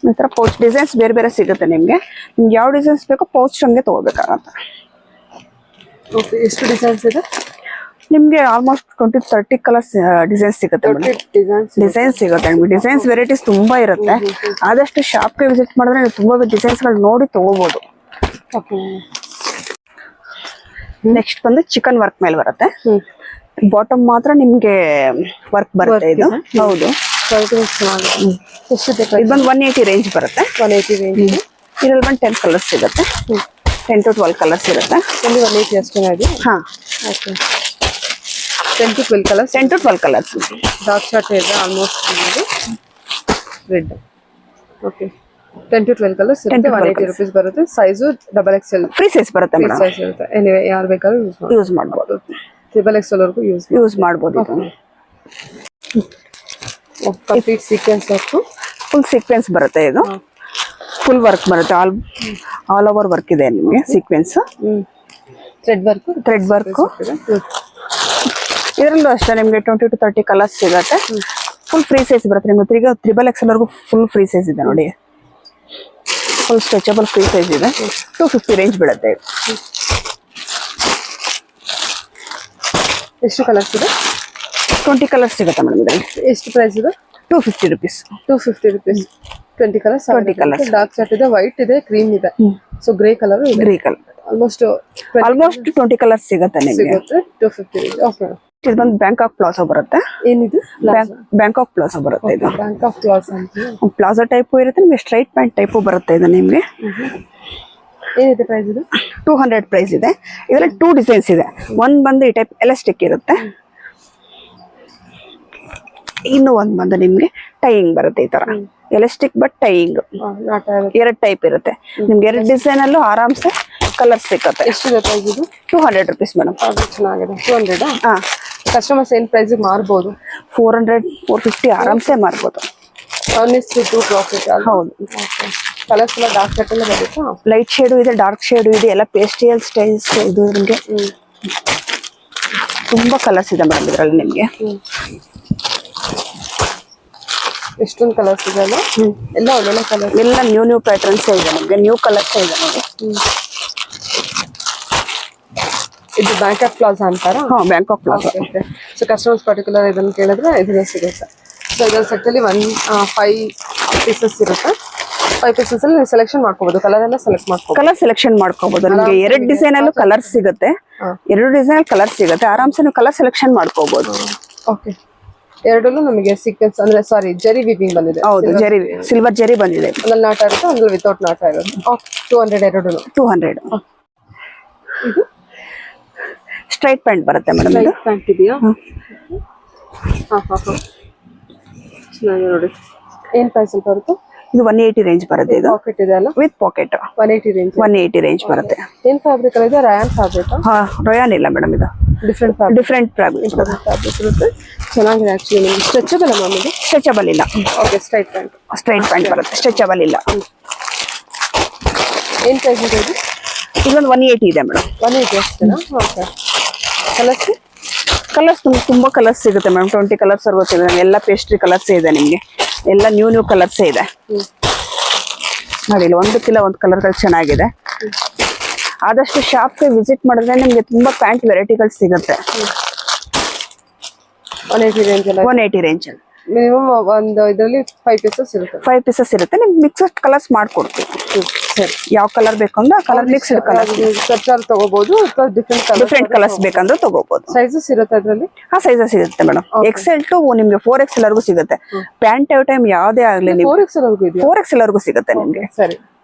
ಈ ತರ ಪೌಚ್ ಡಿಸೈನ್ಸ್ ಬೇರೆ ಬೇರೆ ಸಿಗುತ್ತೆ ನಿಮ್ಗೆ. ನಿಮ್ಗೆ ಯಾವ ಡಿಸೈನ್ಸ್ ಬೇಕೋ ಪೌಚ್ ಹಂಗೆ ತಗೋಬೇಕಾಗತ್ತೆ. ಓಕೆ, ಎಷ್ಟು ಡಿಸೈನ್ಸ್ ಇದೆ? ನಿಮ್ಗೆ ಆಲ್ಮೋಸ್ಟ್ 20-30 ಕಲರ್ಸ್ ಡಿಸೈನ್ಸ್ ಸಿಗುತ್ತೆ. ಡಿಸೈನ್ಸ್ ಸಿಗುತ್ತೆ ನಿಮ್ಗೆ. ಡಿಸೈನ್ಸ್ ವೆರೈಟೀಸ್ ತುಂಬಾ ಇರುತ್ತೆ. ಆದಷ್ಟು ಶಾಪ್ಗೆ ವಿಸಿಟ್ ಮಾಡಿದ್ರೆ ನೀವು ತುಂಬಾ ಡಿಸೈನ್ಸ್ ಗಳು ನೋಡಿ ತಗೋಬಹುದು. ನೆಕ್ಸ್ಟ್ ಬಂದು ಚಿಕನ್ ವರ್ಕ್ ಮೇಲೆ ಬರುತ್ತೆ. ಬಾಟಮ್ ಮಾತ್ರ ನಿಮ್ಗೆ ವರ್ಕ್ ಬರುತ್ತೆ. ಇದು ಹೌದು, ಇದು ಬಂದು 180 ರೇಂಜ್ ಬರುತ್ತೆ. 180 ರೇಂಜ್. ಇದ್ರಲ್ಲಿ ಬಂದು 10 ಕಲರ್ಸ್ ಸಿಗುತ್ತೆ. 10 to 12 ಕಲರ್ಸ್ ಇರುತ್ತೆ. only 180 ಅಷ್ಟೇನಾ ಇದು? ಹಾ, okay. 10 to 12 colours. 10 to 12 colours. Dark short ಇದೆ almost red. Okay, 10 to 12 colours ಇರುತ್ತೆ. 180 ರೂಪೀಸ್ ಬರುತ್ತೆ. ಸೈಜು XXL ಫ್ರೀ ಸೈಜ್ ಬರುತ್ತೆ ಮೇಡಮ್. ಸೈಜ್ ಇರುತ್ತೆ. ಎನಿವೇ ಯಾರು ಬೇಕಾದ್ರೂ ಯೂಸ್ ಮಾಡ್ಬೋದು. XXL ವರೆಗೂ ಯೂಸ್ ಮಾಡ್ಬೋದು. Complete sequence work, full sequence ಬರುತ್ತೆ. ಇದು ಫುಲ್ ವರ್ಕ್ ಬರುತ್ತೆ. ಆಲ್ ಓವರ್ ವರ್ಕ್ ಇದೆ ನಿಮಗೆ. Sequence, thread work. ಇದರಲ್ಲೂ ಅಷ್ಟೇ ನಿಮಗೆ 20 to 30 ಕಲರ್ಸ್ ಸಿಗುತ್ತೆ. ಫುಲ್ ಫ್ರೀ ಸೈಜ್ ಬರುತ್ತೆ ನಿಮ್ಗೆ. XXL ವರೆಗೂ ಫುಲ್ ಫ್ರೀ ಸೈಜ್ ಇದೆ ನೋಡಿ. ಫುಲ್ ಸ್ಟ್ರೆಚಬಲ್ ಫ್ರೀ ಸೈಜ್ ಇದೆ. 250 ರೇಂಜ್ ಬೀಳುತ್ತೆ. ಎಷ್ಟು ಕಲರ್ಸ್ ಇದೆ? 20 ಕಲರ್ಸ್ ಸಿಗುತ್ತೆ ಮೇಡಮ್ ಇದರಲ್ಲಿ. ಎಷ್ಟು ಪ್ರೈಸ್ ಇದೆ? 250 rupees. 250 rupees. 20 colours. 20 colours. Dark chart ಇದೆ, ವೈಟ್ ಇದೆ, ಕ್ರೀಮ್ ಇದೆ. ಸೊ ಗ್ರೇ ಕಲರ್ ಇದೆ. ಗ್ರೇ ಕಲರ್ ಆಲ್ಮೋಸ್ಟ್ 20 ಕಲರ್ಸ್ ಸಿಗುತ್ತೆ ನಿಮಗೆ. ಸಿಗುತ್ತೆ. 250. ಓಕೆ. ಇದು ಬಂದು ಬ್ಯಾಂಕಾಕ್ ಪ್ಲಾಜೋ ಬರುತ್ತೆ. ಏನಿದು? ಬ್ಯಾಂಕಾಕ್ ಪ್ಲಾಜೋ ಬರುತ್ತೆ. ಇದು ಬ್ಯಾಂಕ್ ಆಫ್ ಪ್ಲಾಜೋ ಅಂತ ಪ್ಲಾಜೋ ಟೈಪು ಇರುತ್ತೆ ನಿಮಗೆ. ಸ್ಟ್ರೈಟ್ ಪ್ಯಾಂಟ್ ಟೈಪು ಬರುತ್ತೆ ಇದು ನಿಮಗೆ. ಏನಿದೆ ಪ್ರೈಸ್ ಇದು? 200 ಪ್ರೈಸ್ ಇದೆ. ಇದರಲ್ಲಿ 2 ಡಿಸೈನ್ಸ್ ಇದೆ. ಒಂದು ಬಂದು ಈ ಟೈಪ್ ಎಲಾಸ್ಟಿಕ್ ಇರುತ್ತೆ. ಇನ್ನು ಒಂದು ಬಂದು ನಿಮ್ಗೆ ಟೈಯಿಂಗ್ ಬರುತ್ತೆ. ಈ ತರ ಎಲಾಸ್ಟಿಕ್ ಬಟ್ ಟೈಯಿಂಗ್. 2 ಟೈಪ್ ಇರುತ್ತೆ ನಿಮ್ಗೆ. 2 ಡಿಸೈನ್ ಅಲ್ಲೂ ಆರಾಮ್ಸೆ ಕಲರ್ ಸಿಗುತ್ತೆ. ಎಷ್ಟಿದೆ ಪ್ರೈಸ್ ಇದು? 200 rupees ಮೇಡಮ್. ಚೆನ್ನಾಗಿದೆ. 200. ಹಾ, ಕಸ್ಟಮರ್ಸ್ ಏನ್ ಪ್ರೈಸ್ ಮಾರ್ಬೋದು? 400-450 ಆರಾಮ್ಸೆ ಮಾರ್ಬೋದು. ಪ್ರಾಫಿಟ್. ಹೌದು. ಕಲರ್ಸ್ ಎಲ್ಲ ಡಾರ್ಕ್ ಶೇಡ್ ಎಲ್ಲ ಬರುತ್ತಾ? ಲೈಟ್ ಶೇಡು ಇದೆ, ಡಾರ್ಕ್ ಶೇಡು ಇದೆ, ಎಲ್ಲ ಪೇಸ್ಟಿಯಲ್ ಸ್ಟೈಲ್ಸ್ ಇದು. ನಿಮಗೆ ತುಂಬಾ ಕಲರ್ಸ್ ಇದೆ ಮೇಡಮ್ ಇದರಲ್ಲಿ ನಿಮಗೆ. ಎಷ್ಟೊಂದು ಕಲರ್ಸ್ ಇದೆ ಅಲ್ಲ? ಎಲ್ಲ ಒಳ್ಳೊಳ್ಳೆ ಕಲರ್. ಎಲ್ಲ ನ್ಯೂ ಪ್ಯಾಟರ್ನ್ಸ್ ಇದೆ ನಿಮಗೆ. ನ್ಯೂ ಕಲರ್ಸ್ ಇದೆ ನೋಡಿ. ಇದು ಬ್ಯಾಂಕಾಕ್ ಪ್ಲಾಜಾ ಅಂತಾರಾ? ಹಾ, Bangkok plaza. So customers particular ಇದನ್ನ ಕೇಳಿದ್ರೆ ಇದನ್ನ ಸಿಗುತ್ತೆ. ಸೊ ಇದರಲ್ಲಿ ಸೆಟ್ಟಲ್ಲಿ 5 ಪೀಸಸ್ ಇರುತ್ತೆ. 5 ಪೀಸಸ್ ಅಲ್ಲಿ ನೀವು ಸೆಲೆಕ್ಷನ್ ಮಾಡ್ಕೋಬಹುದು. ಕಲರ್ ಎಲ್ಲ ಸೆಲೆಕ್ಟ್ ಮಾಡ್ಕೋಬಹುದು. ಕಲರ್ ಸೆಲೆಕ್ಷನ್ ಮಾಡ್ಕೋಬಹುದು. ನಿಮಗೆ 2 ಡಿಸೈನ್ ಅಲ್ಲೂ ಕಲರ್ ಸಿಗುತ್ತೆ. 2 ಡಿಸೈನ್ ಅಲ್ಲಿ ಕಲರ್ ಸಿಗುತ್ತೆ. ಆರಾಮ್ಸೆ ನೀವು ಕಲರ್ ಸೆಲೆಕ್ಷನ್ ಮಾಡ್ಕೋಬಹುದು. ಓಕೆ. ಎರಡಲ್ಲೂ ನಮಗೆ ಸೀಕ್ವೆನ್ಸ್ ಅಂದ್ರೆ ಸಾರಿ ಜರಿ ವೀವಿಂಗ್ ಬಂದಿದೆ. ಹೌದು, ಜರಿ, ಸಿಲ್ವರ್ ಜರಿ ಬಂದಿದೆ. ಒಂದಲ್ಲಿ ನಾಟ ಇರುತ್ತೆ, ಒಂದಲ್ಲಿ ವಿತೌಟ್ ನಾಟ ಇರುತ್ತೆ. ಓಕೆ. 200 ಎರಡಲ್ಲೂ. 200. ಇದು ಸ್ಟ್ರೈಟ್ ಪ್ಯಾಂಟ್ ಬರುತ್ತೆ ಮೇಡಮ್. ಇದು ಪ್ಯಾಂಟ್ ಇದೆಯಾ? ಹಾ ಹಾ ಹಾ, ಚೆನ್ನಾಗಿ ನೋಡಿ. ಏನ್ ಪ್ರೈಸ್ ಅಲ್ಲಿ ಬರುತ್ತೆ? ಇದು 180 ರೇಂಜ್ ಬರುತ್ತೆ. ಇದು ಪಾಕೆಟ್ ಇದೆ ಅಲ್ಲ? With packet. 180 ರೇಂಜ್ ಬರುತ್ತೆ. ಏನ್ ಫ್ಯಾಬ್ರಿಕ್ ಇದೆ? ರಯಾನ್ ಫ್ಯಾಬ್ರಿಕ್? ಹಾ, ರಯಾನ್ ಇಲ್ಲ ಮೇಡಮ್. ಇದು ಡಿಫ್ರೆಂಟ್ ಫ್ಯಾಬ್ರಿಕ್ ಇರುತ್ತೆ. ಚೆನ್ನಾಗಿದೆ ಆಕ್ಚುಲಿ. ನಿಮಗೆ ಸ್ಟ್ರೆಚಬಲ್ ಮ್ಯಾಮ್ ಇದು? ಸ್ಟ್ರೆಚಬಲ್ ಇಲ್ಲ. ಓಕೆ. ಸ್ಟ್ರೈಟ್ ಪ್ಯಾಂಟ್ ಬರುತ್ತೆ. ಸ್ಟ್ರೆಚಬಲ್ ಇಲ್ಲ. ಏನ್ ಪ್ರೈಸ್ ಇದೆ ಇದು? ಇದೊಂದು 180 ಇದೆ ಮೇಡಮ್. 180 ಅಷ್ಟೇನಾ? ಓಕೆ. ಕಲರ್ಸ್ ತುಂಬಾ ಕಲರ್ಸ್ ಸಿಗುತ್ತೆ ಮೇಡಮ್. 20 ಕಲರ್ಸ್ ಸಿಗುತ್ತೆ. ಎಲ್ಲ ಪೇಸ್ಟ್ರಿ ಕಲರ್ಸ್ ಇದೆ ನಿಮಗೆ. ಎಲ್ಲ ನ್ಯೂ ಕಲರ್ಸ್ ಇದೆ ನೋಡಿ. ಇಲ್ಲಿ ಒಂದಕ್ಕಿಲ್ಲ ಒಂದು ಕಲರ್ಗಳು ಚೆನ್ನಾಗಿದೆ. ಆದಷ್ಟು ಶಾಪ್ಗೆ ವಿಸಿಟ್ ಮಾಡಿದ್ರೆ ನಿಮಗೆ ತುಂಬಾ ಪ್ಯಾಂಟ್ ವೆರೈಟಿಗಳು ಸಿಗುತ್ತೆ. 180 ರೇಂಜ್ ಅಲ್ಲಿ ಮಿನಿಮಮ್ ಒಂದು ಇದರಲ್ಲಿ 5 ಪೀಸಸ್ ಇರುತ್ತೆ. 5 ಪೀಸಸ್ ಇರುತ್ತೆ. ನಿಮ್ಗೆ ಮಿಕ್ಸ್ಡ್ ಕಲರ್ಸ್ ಮಾಡ್ಕೊಡ್ತೀವಿ. ಸರಿ, ಯಾವ ಕಲರ್ ಬೇಕು ಅಂದ್ರೆ ಆ ಕಲರ್ ಮಿಕ್ಸ್ಡ್ ಕಲರ್ ಸರ್ಚಾರ್ ತಗೋಬಹುದು ಅಥವಾ ಡಿಫ್ರೆಂಟ್ ಕಲರ್ಸ್ ಬೇಕಂದ್ರೆ ತಗೋಬಹುದು. ಸೈಜಸ್ ಇರುತ್ತೆ ಅದರಲ್ಲಿ? ಹಾ, ಸೈಜಸ್ ಸಿಗುತ್ತೆ ಮೇಡಮ್. XL ಟು ನಿಮ್ಗೆ 4XL ವರೆಗೂ ಸಿಗುತ್ತೆ. ಪ್ಯಾಂಟ್ ಟೈಮ್ ಯಾವುದೇ ಆಗ್ಲಿ 4XL ವರೆಗೂ ಇದೆಯಾ? 4XL ವರೆಗೂ ಸಿಗುತ್ತೆ ನಿಮ್ಗೆ. ಸರಿ.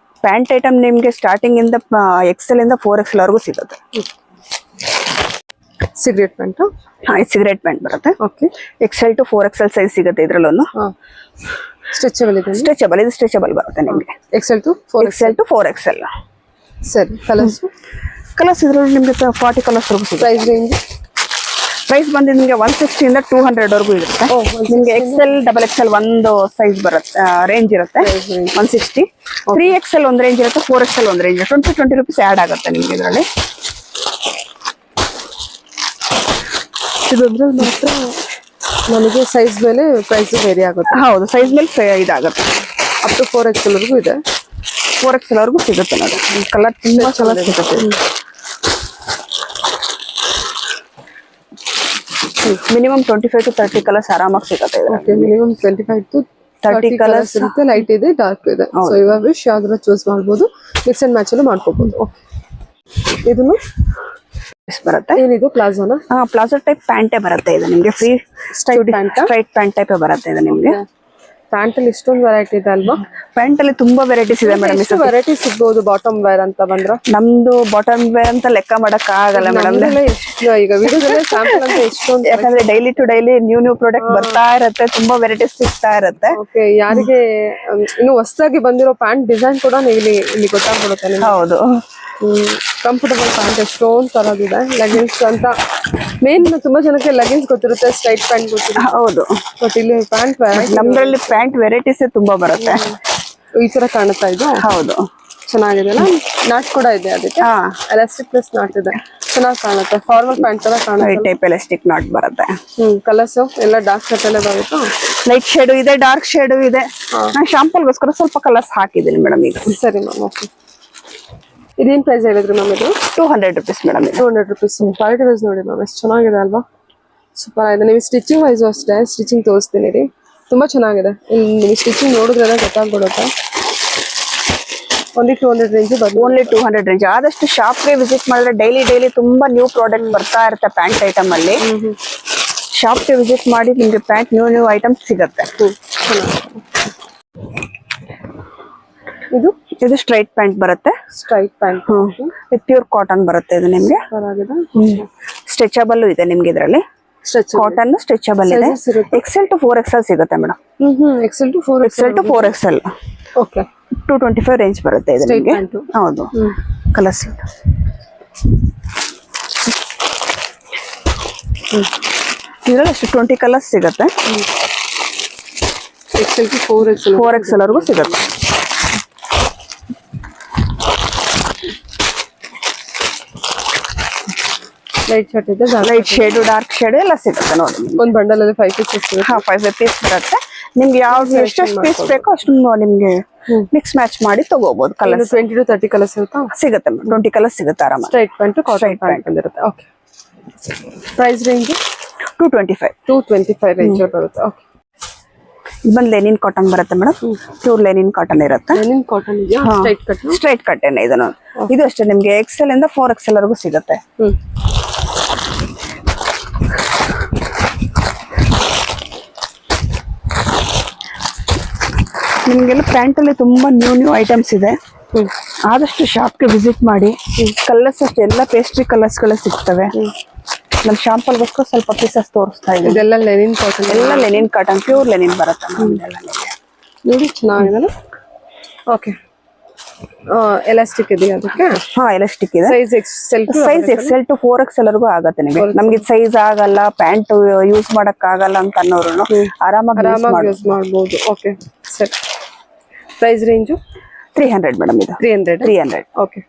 ಪ್ಯಾಂಟ್ ಐಟಮ್ ನಿಮ್ಗೆ ಸ್ಟಾರ್ಟಿಂಗ್ ಇಂದ ಎಕ್ಸೆಲ್ ಇಂದ 4XL ವರೆಗೂ ಸಿಗುತ್ತೆ. Cigarette pant. ಹಾ, ಇದು ಸಿಗರೇಟ್ ಪ್ಯಾಂಟ್ ಬರುತ್ತೆ. Okay. XL to 4XL size ಸಿಗುತ್ತೆ ಇದ್ರಲ್ಲೂ. ಸ್ಟ್ರೆಚಬಲ್ ಇದೆ. ಸ್ಟ್ರೆಚಬಲ್, ಇದು ಸ್ಟ್ರೆಚಬಲ್ ಬರುತ್ತೆ ನಿಮ್ಗೆ. XL to 4XL. ಸರಿ. ಕಲರ್ಸ್ ಇದ್ರಲ್ಲಿ ನಿಮ್ಗೆ 40 ಕಲರ್ಸ್ ವರೆಗೂ ಸಿಗುತ್ತೆ. ಪ್ರೈಸ್ ರೇಂಜ್ ಬಂದು ನಿಮ್ಗೆ 160 ಇಂದ 200 ವರೆಗೂ ಇರುತ್ತೆ. ನಿಮ್ಗೆ XL, ಒಂದು ಸೈಜ್ ಬರುತ್ತೆ, ರೇಂಜ್ ಇರುತ್ತೆ. 160. 3XL ಒಂದು ರೇಂಜ್ ಇರುತ್ತೆ, 4XL ಒಂದು ರೇಂಜ್ ಇರುತ್ತೆ. 20 ರೂಪೀಸ್ ಆ್ಯಡ್ ಆಗುತ್ತೆ ನಿಮ್ಗೆ ಇದರಲ್ಲಿ. ಇದ್ರಲ್ಲಿ ಮಾತ್ರ ನಮಗೆ ಸೈಜ್ ಮೇಲೆ ಪ್ರೈಸ್ ವೇರಿ ಆಗುತ್ತೆ. ಹೌದು, ಸೈಜ್ ಮೇಲೆ ಇದಾಗುತ್ತೆ. ಅಪ್ ಟು 4XL ವರೆಗೂ ಇದೆ. 4XL ವರೆಗೂ ಸಿಗುತ್ತೆ ನೋಡಿ. ಕಲರ್ ತುಂಬಾ ಕಲರ್ ಸಿಗುತ್ತೆ. ಮಿನಿಮಮ್ 25 to 30 ಕಲರ್ಸ್ ಆರಾಮಾಗಿ ಸಿಗುತ್ತೆ. ಮಿನಿಮಮ್ 25 to 30 ಕಲರ್ಸ್ ಇರುತ್ತೆ. ಲೈಟ್ ಇದೆ, ಡಾರ್ಕ್ ಇದೆ. ಸೊ ಇವಾಗ ವಿಶ್ ಯಾವ್ದಾರ ಚೂಸ್ ಮಾಡ್ಬೋದು. ಮಿಕ್ಸ್ ಅಂಡ್ ಮ್ಯಾಚ್ ಅಲ್ಲೂ ಮಾಡ್ಕೋಬಹುದು. ಇದನ್ನು ಬರುತ್ತೆ. ಏನಿದು ಪ್ಲಾಜೋನಾ? ಪ್ಲಾಜೋ ಟೈಪ್ ಪ್ಯಾಂಟೇ ಬರುತ್ತೆ ಇದು ನಿಮ್ಗೆ. ಫ್ರೀ ಸ್ಟ್ರೈಟ್ ಪ್ಯಾಂಟ್ ಟೈಪ್ ಬರುತ್ತೆ ಇದು ನಿಮ್ಗೆ. ಪ್ಯಾಂಟ್ ಅಲ್ಲಿ ಇಷ್ಟೊಂದು ವೆರೈಟಿ ಇದೆ ಅಲ್ವಾ? ಪ್ಯಾಂಟ್ ಅಲ್ಲಿ ತುಂಬಾ ವೆರೈಟೀಸ್ ಇದೆ ಮೇಡಮ್. ಎಷ್ಟು ವೆರೈಟಿ ಸಿಗ್ಬಹುದು ಬಾಟಮ್ ವೇರ್ ಅಂತ ಬಂದ್ರೆ? ನಮ್ದು ಬಾಟಮ್ ವೇರ್ ಅಂತ ಲೆಕ್ಕ ಮಾಡಕ್ ಆಗಲ್ಲ ಮೇಡಮ್. ಈಗ ವಿಡಿಯೋದಲ್ಲೇ ಸ್ಯಾಂಪಲ್ ಅಂತ ಎಷ್ಟೊಂದು, ಯಾಕಂದ್ರೆ daily to daily new product ಬರ್ತಾ ಇರುತ್ತೆ, ತುಂಬಾ ವೆರೈಟೀಸ್ ಸಿಗ್ತಾ ಇರುತ್ತೆ. ಓಕೆ. ಯಾರಿಗೆ ಇನ್ನು ಹೊಸದಾಗಿ ಬಂದಿರೋ ಪ್ಯಾಂಟ್ ಡಿಸೈನ್ ಕೂಡ ಇಲ್ಲಿ ಗೊತ್ತಾಗ್ಬಿಡುತ್ತೆ ನಿಮ್ಗೆ. ಹೌದು. ಕಂಫರ್ಟಬಲ್ ಪ್ಯಾಂಟ್ ಎಷ್ಟೊಂದು ತರದಿದೆ. ಲೆಗಿನ್ಸ್ ಅಂತ ಮೇನ್ ತುಂಬಾ ಜನಕ್ಕೆ ಲೆಗಿನ್ಸ್ ಗೊತ್ತಿರುತ್ತೆ, ಸ್ಟ್ರೈಟ್ ಪ್ಯಾಂಟ್ ಗೊತ್ತಿರುತ್ತೆ. ಹೌದು. ಬಟ್ ಇಲ್ಲಿ ಪ್ಯಾಂಟ್ ನಮ್ದ್ರಲ್ಲಿ ಪ್ಯಾಂಟ್ ವೆರೈಟೀಸ್ ತುಂಬಾ ಬರುತ್ತೆ. ಈ ತರ ಕಾಣುತ್ತಾ ಇದು. ಹೌದು, ಚೆನ್ನಾಗಿದೆ ಅಲ್ಲ. ನಾಟ್ ಕೂಡ ಇದೆ ಅದಕ್ಕೆ. ಎಲಾಸ್ಟಿಕ್ ಪ್ಲಸ್ ನಾಟ್ ಇದೆ, ಚೆನ್ನಾಗಿ ಕಾಣುತ್ತೆ. ಫಾರ್ಮಲ್ ಪ್ಯಾಂಟ್ ತರ ಕಾಣುತ್ತೆ. ಟೈಪ್ ಎಲಾಸ್ಟಿಕ್ ನಾಟ್ ಬರುತ್ತೆ. ಕಲರ್ಸ್ ಎಲ್ಲ ಡಾರ್ಕ್ ಶೇಡ್ ಅಲ್ಲೇ ಬರುತ್ತೆ. ಲೈಟ್ ಶೇಡು ಇದೆ, ಡಾರ್ಕ್ ಶೇಡು ಇದೆ. ನಾನು ಶಾಂಪಲ್ಗೋಸ್ಕರ ಸ್ವಲ್ಪ ಕಲರ್ಸ್ ಹಾಕಿದ್ದೀನಿ ಮೇಡಮ್ ಈಗ. ಸರಿ ಮ್ಯಾಮ್. ಓಕೆ. ಇದೇನ್ ಪ್ರೈಸ್ ಹೇಳಿದ್ರಿ ಮ್ಯಾಮ್? ಇದು 200 rupees madam. 200 rupees. Quality wise ನೋಡಿ ಮ್ಯಾಮ್ ಎಷ್ಟು ಚೆನ್ನಾಗಿದೆ ಅಲ್ವಾ? ಸೂಪರ್ ಆಗಿದೆ. ನೀವು ಸ್ಟಿಚಿಂಗ್ ವೈಸ್ ಅಷ್ಟೇ ಸ್ಟಿಚಿಂಗ್ ತೋರಿಸ್ತೀನಿ ರೀ, ತುಂಬಾ ಚೆನ್ನಾಗಿದೆ. ನೀವು ಸ್ಟಿಚಿಂಗ್ ನೋಡಿದ್ರೆ ಗೊತ್ತಾಗ್ಬಿಡುತ್ತೆ. ಓನ್ಲಿ 200 ರೇಂಜ್ ಬರ್ತದೆ. Only 200 range. ಆದಷ್ಟು ಶಾಪ್ಗೆ ವಿಸಿಟ್ ಮಾಡಿದ್ರೆ ಡೈಲಿ ತುಂಬಾ ನ್ಯೂ ಪ್ರಾಡಕ್ಟ್ ಬರ್ತಾ ಇರುತ್ತೆ ಪ್ಯಾಂಟ್ ಐಟಮ್ ಅಲ್ಲಿ. ಶಾಪ್ಗೆ ವಿಸಿಟ್ ಮಾಡಿ ನಿಮ್ಗೆ ಪ್ಯಾಂಟ್ ನ್ಯೂ ಐಟಮ್ ಸಿಗುತ್ತೆ. ಇದು ಸ್ಟ್ರೈಟ್ ಪ್ಯಾಂಟ್ ಬರುತ್ತೆ. Straight pant with pure cotton ಬರುತ್ತೆ ಇದು ನಿಮ್ಗೆ. ಸ್ಟ್ರೆಚಬಲ್ ಇದೆ ನಿಮ್ಗೆ ಇದರಲ್ಲಿ. ಕಾಟನ್ ಸ್ಟ್ರೆಚಬಲ್ ಇದೆ. XL to 4XL ಸಿಗುತ್ತೆ madam. XL to 4XL. Okay. 225 range ಬರುತ್ತೆ ಇದು ನಿಮಗೆ. ಹೌದು. ಕಲರ್ಸ್ ಇದರಲ್ಲಿ ಅಷ್ಟು 20 ಕಲರ್ಸ್ ಸಿಗುತ್ತೆ. XL to 4XL ವರೆಗೂ ಸಿಗುತ್ತೆ. ಲೈಟ್ ಶರ್ಟ್ ಇದೆ, ಲೈಟ್ ಶೇಡು, ಡಾರ್ಕ್ ಶೇಡು ಎಲ್ಲ ಸಿಗುತ್ತೆ ನೋಡಿ. ಒಂದು ಬಂಡಲ್ ಅಲ್ಲಿ 5 ಪೀಸಸ್ ಸಿಗುತ್ತೆ. 5 ಪೀಸ್ ಬರುತ್ತೆ. ನಿಮ್ಗೆ ಯಾವ್ದು ಎಷ್ಟೆಷ್ಟು ಪೀಸ್ ಬೇಕೋ ಅಷ್ಟು ನಿಮ್ಗೆ ಮಿಕ್ಸ್ ಮ್ಯಾಚ್ ಮಾಡಿ ತಗೋಬಹುದು. ಕಲರ್ 20 to 30 ಕಲರ್ಸ್ ಸಿಗುತ್ತೆ. 20 ಕಲರ್ಸ್ ಸಿಗುತ್ತೆ ಆರಾಮ. ಸ್ಟ್ರೈಟ್ ಪ್ಯಾಂಟ್, ಕಾಟನ್ ಪ್ಯಾಂಟ್ ಬಂದಿರುತ್ತೆ. ಓಕೆ. ಪ್ರೈಸ್ ರೇಂಜ್ 225 ರೇಂಜ್ ಬರುತ್ತೆ. ಓಕೆ. ಬಂದ್ ಲೆನಿನ್ ಕಾಟನ್ ಬರುತ್ತೆ ಮೇಡಮ್. ಪ್ಯೂರ್ ಲೆನಿನ್ ಕಾಟನ್ ಇರುತ್ತೆ. ಲೆನಿನ್ ಕಾಟನ್ ಇದೆಯಾ? ಸ್ಟ್ರೈಟ್ ಕಟ್ ಇದು ಅಷ್ಟೇ ನಿಮ್ಗೆ XL ಇಂದ 4XL ವರೆಗೂ ಸಿಗುತ್ತೆ. ನಿಮ್ಗೆಲ್ಲ ಪ್ಯಾಂಟ್ ಅಲ್ಲಿ ತುಂಬಾ ನ್ಯೂ ಐಟಮ್ಸ್ ಇದೆ. ಆದಷ್ಟು ಶಾಪ್ಗೆ ವಿಸಿಟ್ ಮಾಡಿ. ಕಲರ್ಸ್ ಅಷ್ಟೇ ಎಲ್ಲ ಪೇಸ್ಟ್ರಿ ಕಲರ್ಸ್ ಗಳು ಸಿಗ್ತವೆ. ನಮ್ ಶಾಂಪಲ್ಗೋಸ್ಕರ ಸ್ವಲ್ಪ ಪೀಸಸ್ ತೋರಿಸ್ತಾ ಇದೆ. ಇದೆಲ್ಲ ಲೆನಿನ್ ಕಾಟನ್, ಎಲ್ಲ ಲೆನಿನ್ ಕಾಟನ್, ಪ್ಯೂರ್ ಲೆನಿನ್ ಬರುತ್ತೆ ನೋಡಿ. ಚೆನ್ನಾಗಿದೆ. ಓಕೆ. ಎಲಾಸ್ಟಿಕ್ ಇದೆಯಾ ಅದಕ್ಕೆ? ಎಲಾಸ್ಟಿಕ್ ಇದೆ. ಸೈಜ್ XL to 4XL ವರೆಗೂ ಆಗುತ್ತೆ ನಿಮಗೆ. ನಮ್ಗೆ ಸೈಜ್ ಆಗಲ್ಲ, ಪ್ಯಾಂಟ್ ಯೂಸ್ ಮಾಡಕ್ ಆಗಲ್ಲ ಅಂತ ಅನ್ನೋರು ಆರಾಮಾಗಿ ಯೂಸ್ ಮಾಡಬಹುದು. ಓಕೆ. ಸರಿ. Price range 300 madam. ಇದು 300. $300. ಓಕೆ.